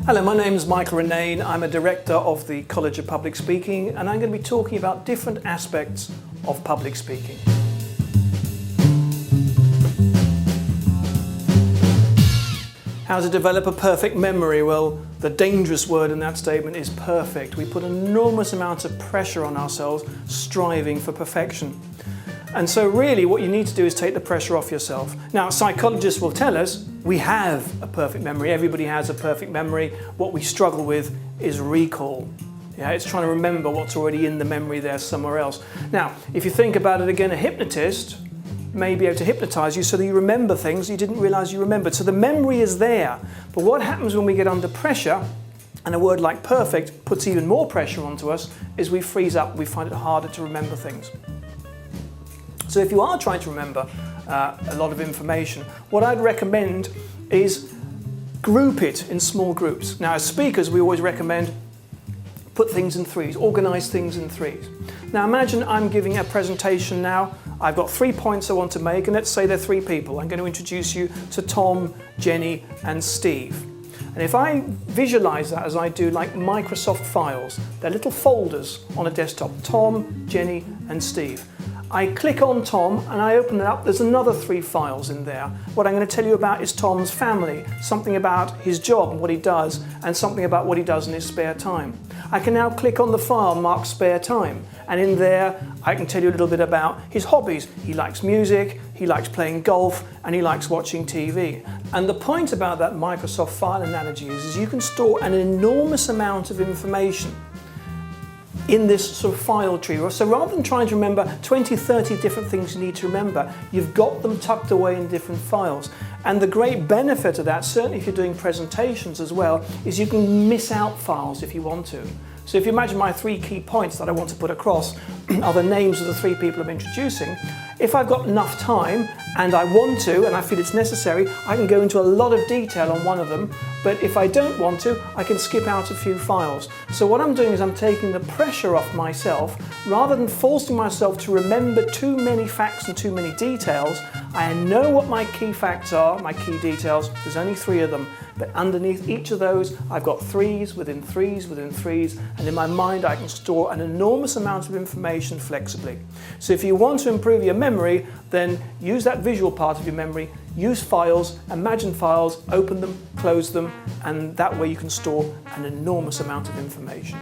Hello, my name is Michael Renane. I'm a director of the College of Public Speaking, and I'm going to be talking about different aspects of public speaking. How to develop a perfect memory? Well, the dangerous word in that statement is perfect. We put an enormous amount of pressure on ourselves striving for perfection. And so really what you need to do is take the pressure off yourself. Now, psychologists will tell us we have a perfect memory. Everybody has a perfect memory. What we struggle with is recall. Yeah, it's trying to remember what's already in the memory there somewhere else. Now, if you think about it again, a hypnotist may be able to hypnotize you so that you remember things you didn't realize you remembered. So the memory is there. But what happens when we get under pressure, and a word like perfect puts even more pressure onto us, is we freeze up, we find it harder to remember things. So if you are trying to remember a lot of information, what I'd recommend is group it in small groups. Now, as speakers, we always recommend put things in threes, organize things in threes. Now, imagine I'm giving a presentation now. I've got 3 points I want to make, and let's say there are 3 people. I'm going to introduce you to Tom, Jenny, and Steve. And if I visualize that as I do like Microsoft files, they're little folders on a desktop, Tom, Jenny, and Steve. I click on Tom and I open it up, there's another 3 files in there. What I'm going to tell you about is Tom's family, something about his job and what he does, and something about what he does in his spare time. I can now click on the file marked spare time, and in there I can tell you a little bit about his hobbies. He likes music, he likes playing golf, and he likes watching TV. And the point about that Microsoft file analogy is you can store an enormous amount of information in this sort of file tree. So rather than trying to remember 20, 30 different things you need to remember, you've got them tucked away in different files. And the great benefit of that, certainly if you're doing presentations as well, is you can miss out files if you want to. So if you imagine my 3 key points that I want to put across are the names of the 3 people I'm introducing, if I've got enough time and I want to and I feel it's necessary, I can go into a lot of detail on one of them, but if I don't want to, I can skip out a few files. So what I'm doing is I'm taking the pressure off myself. Rather than forcing myself to remember too many facts and too many details, I know what my key facts are, my key details. There's only 3 of them, but underneath each of those I've got 3s within 3s within 3s, and in my mind I can store an enormous amount of information flexibly. So if you want to improve your memory, then use that visual part of your memory, use files, imagine files, open them, close them, and that way you can store an enormous amount of information.